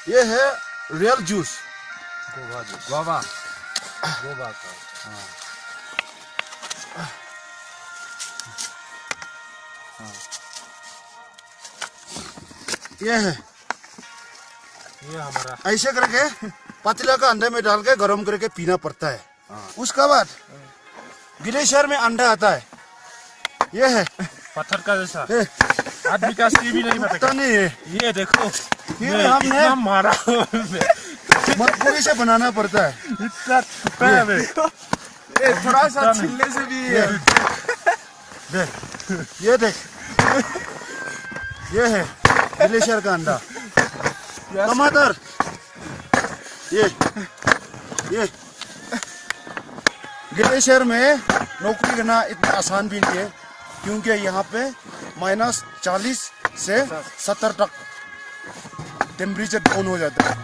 ये है real juice, guava का। हाँ। ये है। ये हमारा ऐसे करके पतीला का अंडे में डाल के गर्म करके पीना पड़ता है। हाँ। उसका बाद ग्लेशियर में अंडा आता है। ये है पत्थर का जैसा। ये आदमी का असली भी नहीं पता पता। नहीं है, ये देखो ये मैं हमने कितना मारा मजबूरी से बनाना पड़ता है। इतना टुकड़ा है मैं। थोड़ा सा छिलने से भी देख, ये देख, ये है ग्लेशियर का अंडा। टमाटर, ये ग्लेशियर में नौकरी करना इतना आसान भी नहीं है, क्योंकि यहाँ पे -40 से 70 तक टेम्परेचर डाउन हो जाता है।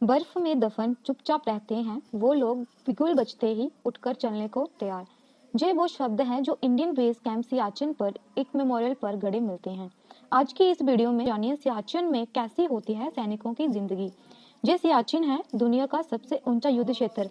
बर्फ में दफन चुपचाप रहते हैं वो लोग, बिगुल बजते ही उठकर चलने को तैयार। ये वो शब्द हैं जो इंडियन बेस कैंप सियाचिन पर एक मेमोरियल पर गड़े मिलते हैं। आज की इस वीडियो में जानिए सियाचिन में कैसी होती है सैनिकों की जिंदगी। ये सियाचिन है दुनिया का सबसे ऊंचा युद्ध क्षेत्र।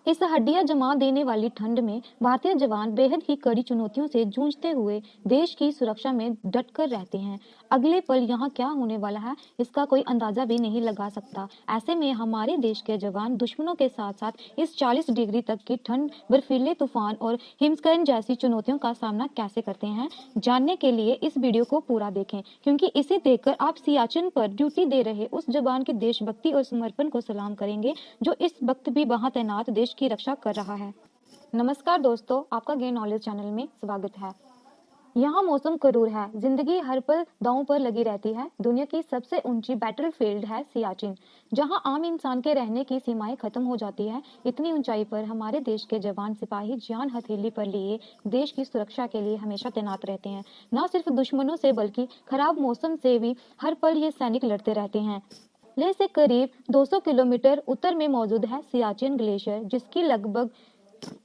इस हड्डियां जमा देने वाली ठंड में भारतीय जवान बेहद ही कड़ी चुनौतियों से जूझते हुए देश की सुरक्षा में डटकर रहते हैं। अगले पल यहाँ क्या होने वाला है इसका कोई अंदाजा भी नहीं लगा सकता। ऐसे में हमारे देश के जवान दुश्मनों के साथ साथ इस 40 डिग्री तक की ठंड, बर्फीले तूफान और हिमस्खलन जैसी चुनौतियों का सामना कैसे करते हैं, जानने के लिए इस वीडियो को पूरा देखें, क्योंकि इसे देखकर आप सियाचिन पर ड्यूटी दे रहे उस जवान की देशभक्ति और समर्पण को सलाम करेंगे जो इस वक्त भी वहां तैनात देश की रक्षा कर रहा है। नमस्कार दोस्तों, आपका गेन नॉलेज चैनल में स्वागत है। यहाँ मौसम करूर है, जिंदगी हर पल दांव पर लगी रहती है। दुनिया की सबसे ऊंची बैटलफील्ड है सियाचिन, जहाँ आम इंसान के रहने की सीमाएं खत्म हो जाती है। इतनी ऊंचाई पर हमारे देश के जवान सिपाही जान हथेली पर लिए देश की सुरक्षा के लिए हमेशा तैनात रहते हैं। न सिर्फ दुश्मनों से बल्कि खराब मौसम से भी हर पल ये सैनिक लड़ते रहते हैं। लेह से करीब 200 किलोमीटर उत्तर में मौजूद है सियाचिन ग्लेशियर, जिसकी लगभग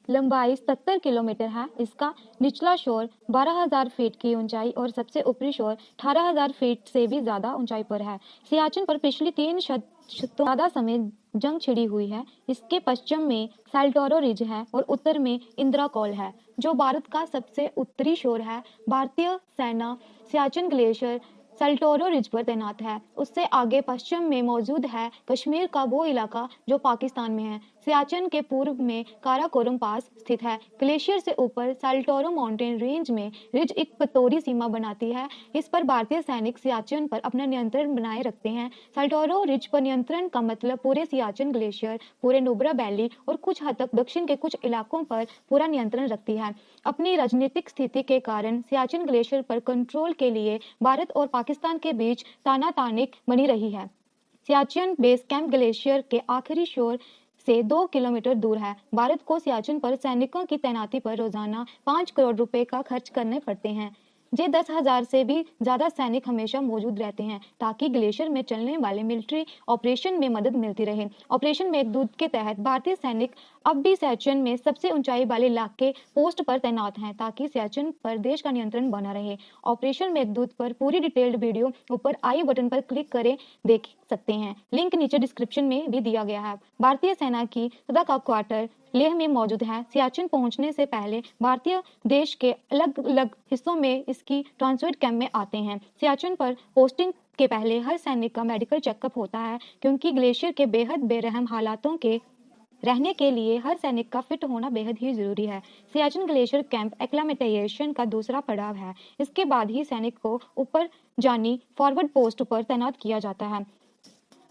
लंबाई 70 किलोमीटर है। इसका निचला शोर 12,000 फीट की ऊंचाई और सबसे ऊपरी शोर 18,000 फीट से भी ज्यादा ऊंचाई पर है। सियाचिन पर पिछली 3 शतकों ज्यादा समय जंग छिड़ी हुई है। इसके पश्चिम में सैल्टोरो रिज है और उत्तर में इंदिरा कॉल है, जो भारत का सबसे उत्तरी शोर है। भारतीय सेना सियाचिन ग्लेशियर सल्टोरो रिज पर तैनात है। उससे आगे पश्चिम में मौजूद है कश्मीर का वो इलाका जो पाकिस्तान में है। सियाचिन के पूर्व में काराकोरम पास स्थित है। ग्लेशियर से ऊपर सल्टोरो माउंटेन रेंज में रिज एक पतोरी सीमा बनाती है। इस पर भारतीय सैनिक सियाचिन पर अपना नियंत्रण बनाए रखते हैं। सल्टोरो रिज पर नियंत्रण का मतलब पूरे सियाचिन ग्लेशियर, पूरे नुब्रा वैली और कुछ हद तक दक्षिण के कुछ इलाकों पर पूरा नियंत्रण रखती है। अपनी राजनीतिक स्थिति के कारण सियाचिन ग्लेशियर पर कंट्रोल के लिए भारत और पाकिस्तान के बीच तानातानी बनी रही है। सियाचिन बेस कैंप ग्लेशियर के आखिरी शोर से 2 किलोमीटर दूर है। भारत को सियाचिन पर सैनिकों की तैनाती पर रोजाना 5 करोड़ रुपए का खर्च करने पड़ते हैं। ये 10,000 से भी ज्यादा सैनिक हमेशा मौजूद रहते हैं ताकि ग्लेशियर में चलने वाले मिलिट्री ऑपरेशन में मदद मिलती रहे। ऑपरेशन मेघदूत के तहत भारतीय सैनिक अब भी सियाचिन में सबसे ऊंचाई वाले इलाके पोस्ट पर तैनात हैं ताकि सियाचिन पर देश का नियंत्रण बना रहे। ऑपरेशन मेघदूत पर पूरी डिटेल्ड वीडियो ऊपर आई बटन पर क्लिक करें देख सकते हैं। लिंक नीचे डिस्क्रिप्शन में भी दिया गया है। भारतीय सेना की सदा का क्वार्टर लेह में मौजूद है। सियाचिन पहुंचने से पहले भारतीय देश के अलग अलग हिस्सों में इसकी ट्रांसपोर्ट कैंप में आते हैं। सियाचिन पर पोस्टिंग के पहले हर सैनिक का मेडिकल चेकअप होता है, क्योंकि ग्लेशियर के बेहद बेरहम हालातों के रहने के लिए हर सैनिक का फिट होना बेहद ही जरूरी है। सियाचिन ग्लेशियर कैंप एक्लामेटाइजेशन का दूसरा पड़ाव है। इसके बाद ही सैनिक को ऊपर जानी फॉरवर्ड पोस्ट पर तैनात किया जाता है।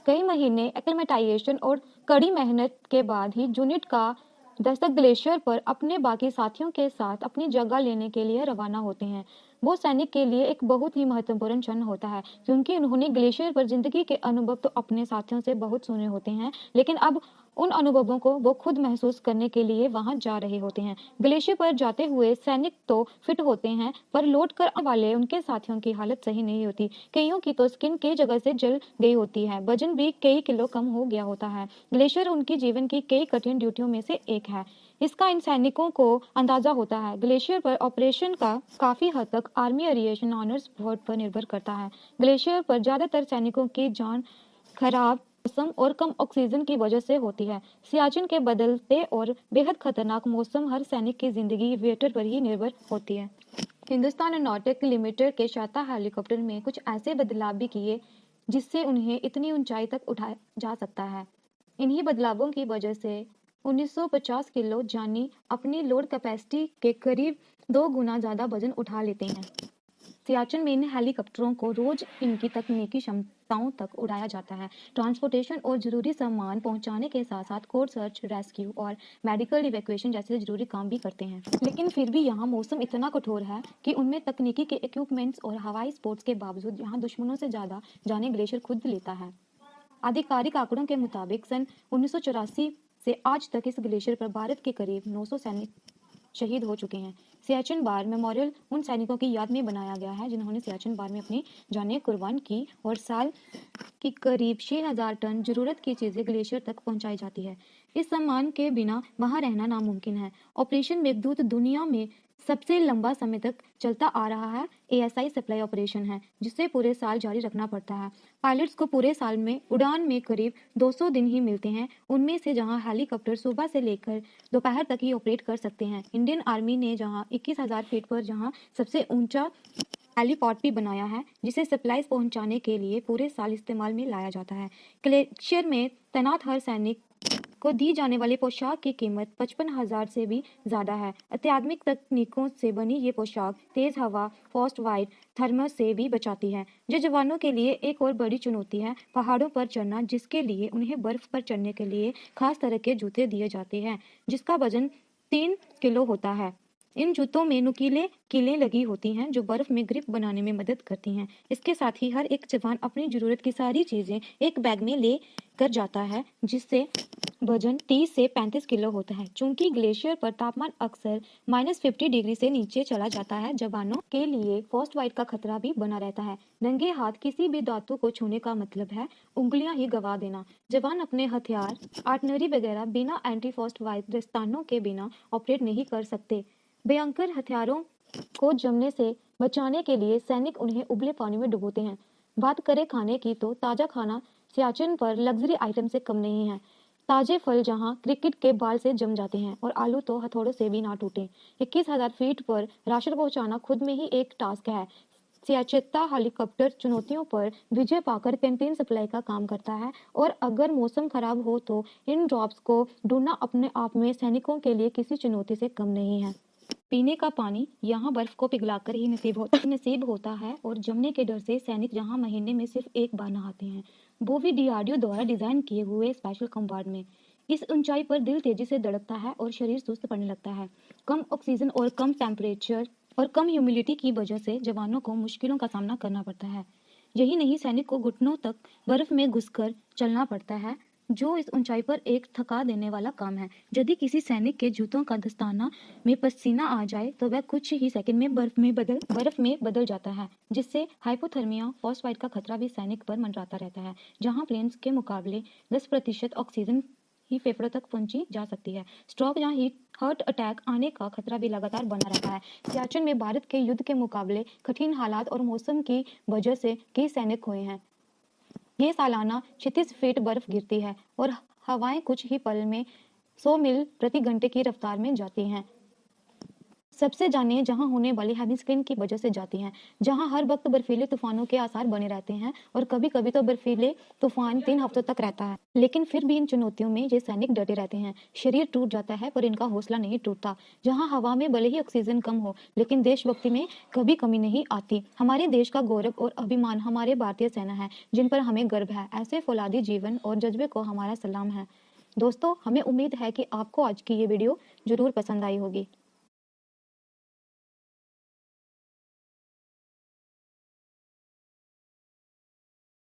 कई महीने एक्लेमेटाइजेशन और कड़ी मेहनत के बाद ही यूनिट का दस्तक ग्लेशियर पर अपने बाकी साथियों के साथ अपनी जगह लेने के लिए रवाना होते हैं। वो सैनिक के लिए एक बहुत ही महत्वपूर्ण क्षण होता है, क्योंकि उन्होंने ग्लेशियर पर जिंदगी के अनुभव तो अपने साथियों से बहुत सुने होते हैं, लेकिन अब उन अनुभवों को वो खुद महसूस करने के लिए वहां जा रहे होते हैं। ग्लेशियर पर जाते हुए सैनिक तो फिट होते हैं, पर लौट कर आने वाले उनके साथियों की हालत सही नहीं होती। कईयों की तो स्किन कई जगह से जल गई होती है, वजन भी कई किलो कम हो गया होता है। ग्लेशियर उनकी जीवन की कई कठिन ड्यूटियों में से एक है। इसका इन सैनिकों को अंदाजा होता है। ग्लेशियर पर ऑपरेशन का काफी हद तक आर्मी एविएशन ऑनर्स बोर्ड पर निर्भर करता है। ग्लेशियर पर ज्यादातर सैनिकों की जान खराब मौसम और कम ऑक्सीजन की वजह से होती है। सियाचिन के बदलते और बेहद खतरनाक मौसम हर सैनिक की जिंदगी वेटर पर ही निर्भर होती है। हिंदुस्तान एरोनॉटिक्स लिमिटेड के शाता हेलीकॉप्टर में कुछ ऐसे बदलाव भी किए जिससे उन्हें इतनी ऊंचाई तक उठाया जा सकता है। इन्हीं बदलावों की वजह से 1950 किलो जानी अपनी लोड कैपेसिटी के करीब 2 गुना ज़्यादा वजन उठा लेते हैं। सियाचिन में इन हेलीकॉप्टरों को रोज इनकी तकनीकी क्षमताओं तक उड़ाया जाता है। ट्रांसपोर्टेशन और जरूरी सामान पहुंचाने के साथ साथ कोर्ट सर्च, रेस्क्यू और मेडिकल इवैक्यूएशन जैसे जरूरी काम भी करते हैं। लेकिन फिर भी यहाँ मौसम इतना कठोर है कि उनमें तकनीकी के इक्विपमेंट्स और हवाई स्पोर्ट्स के बावजूद यहाँ दुश्मनों से ज़्यादा जाने ग्लेशियर खुद लेता है। आधिकारिक आंकड़ों के मुताबिक सन 1984 से आज तक इस ग्लेशियर पर भारत के करीब 900 सैनिक शहीद हो चुके हैं। सियाचिन बार मेमोरियल उन सैनिकों की याद में बनाया गया है जिन्होंने सियाचिन बार में अपनी जानें कुर्बान की और साल की करीब 6000 टन जरूरत की चीजें ग्लेशियर तक पहुंचाई जाती है। इस सम्मान के बिना वहां रहना नामुमकिन है। ऑपरेशन मेघदूत दुनिया में सबसे लंबा समय तक चलता आ रहा है ASI सप्लाई ऑपरेशन है जिसे पूरे साल जारी रखना पड़ता है। पायलट्स को पूरे साल में उड़ान में करीब 200 दिन ही मिलते हैं, उनमें से जहां हेलीकॉप्टर सुबह से लेकर दोपहर तक ही ऑपरेट कर सकते हैं। इंडियन आर्मी ने जहां 21,000 फीट पर जहां सबसे ऊंचा हेलीपॉड भी बनाया है जिसे सप्लाईज पहुंचाने के लिए पूरे साल इस्तेमाल में लाया जाता है। ग्लेशियर में तैनात हर सैनिक को दी जाने वाली पोशाक की कीमत 55,000 से भी ज्यादा है। अत्याधुनिक तकनीकों से बनी ये पोशाक तेज हवा, फ्रॉस्ट वाइट, थर्मल से भी बचाती है, जो जवानों के लिए एक और बड़ी चुनौती है। पहाड़ों पर चढ़ना, जिसके लिए उन्हें बर्फ पर चढ़ने के लिए खास तरह के जूते दिए जाते हैं जिसका वजन 3 किलो होता है। इन जूतों में नुकीले कीलें लगी होती हैं जो बर्फ में ग्रिप बनाने में मदद करती हैं। इसके साथ ही हर एक जवान अपनी जरूरत की सारी चीजें एक बैग में ले कर जाता है जिससे वजन 30 से 35 किलो होता है। चूंकि ग्लेशियर पर तापमान अक्सर -50 डिग्री से नीचे चला जाता है, जवानों के लिए फ्रॉस्ट वाइट का खतरा भी बना रहता है। नंगे हाथ किसी भी धातु को छूने का मतलब है उंगलियां ही गवा देना। जवान अपने हथियार, आर्टिलरी वगैरह बिना एंटी फ्रॉस्ट वाइट दस्तानों के बिना ऑपरेट नहीं कर सकते। भयंकर हथियारों को जमने से बचाने के लिए सैनिक उन्हें उबले पानी में डुबोते हैं। बात करें खाने की तो ताजा खाना सियाचिन पर लग्जरी आइटम से कम नहीं है। ताजे फल जहां क्रिकेट के बाल से जम जाते हैं और आलू तो हथौड़ों से भी ना टूटे। 21,000 फीट पर राशन पहुंचाना खुद में ही एक टास्क है। सियाचित्ता हेलीकॉप्टर चुनौतियों पर विजय पाकर कैंटीन सप्लाई का काम करता है और अगर मौसम खराब हो तो इन ड्रॉप्स को ढूंढना अपने आप में सैनिकों के लिए किसी चुनौती से कम नहीं है। पीने का पानी यहाँ बर्फ को पिघलाकर ही नसीब होता है और जमने के डर से सैनिक जहाँ महीने में सिर्फ एक बार नहाते हैं, वो भी DRDO द्वारा डिजाइन किए हुए स्पेशल कंपार्टमेंट में। इस ऊंचाई पर दिल तेजी से धड़कता है और शरीर सुस्त पड़ने लगता है। कम ऑक्सीजन और कम टेम्परेचर और कम ह्यूमिडिटी की वजह से जवानों को मुश्किलों का सामना करना पड़ता है। यही नहीं, सैनिक को घुटनों तक बर्फ में घुसकर चलना पड़ता है, जो इस ऊंचाई पर एक थका देने वाला काम है। यदि किसी सैनिक के जूतों का दस्ताना में पसीना आ जाए तो वह कुछ ही सेकंड में बर्फ में बदल जाता है, जिससे हाइपोथर्मिया, फ्रॉस्ट बाइट का खतरा भी सैनिक पर मंडराता रहता है। जहां प्लेन्स के मुकाबले 10% ऑक्सीजन ही फेफड़ों तक पहुंची जा सकती है। स्ट्रोक या हार्ट अटैक आने का खतरा भी लगातार बना रहता है। सियाचिन में भारत के युद्ध के मुकाबले कठिन हालात और मौसम की वजह से कई सैनिक हुए हैं। ये सालाना 36 फीट बर्फ गिरती है और हवाएं कुछ ही पल में 100 मील प्रति घंटे की रफ्तार में जाती हैं। सबसे जानिए जहां होने वाली हिमस्खलन की वजह से जाती हैं, जहां हर वक्त बर्फीले तूफानों के आसार बने रहते हैं और कभी कभी तो बर्फीले तूफान 3 हफ्तों तक रहता है। लेकिन फिर भी इन चुनौतियों में ये सैनिक डटे रहते हैं। शरीर टूट जाता है पर इनका हौसला नहीं टूटता। जहां हवा में भले ही ऑक्सीजन कम हो, लेकिन देशभक्ति में कभी कमी नहीं आती। हमारे देश का गौरव और अभिमान हमारे भारतीय सेना है, जिन पर हमें गर्व है। ऐसे फौलादी जीवन और जज्बे को हमारा सलाम है। दोस्तों, हमें उम्मीद है कि आपको आज की ये वीडियो जरूर पसंद आई होगी।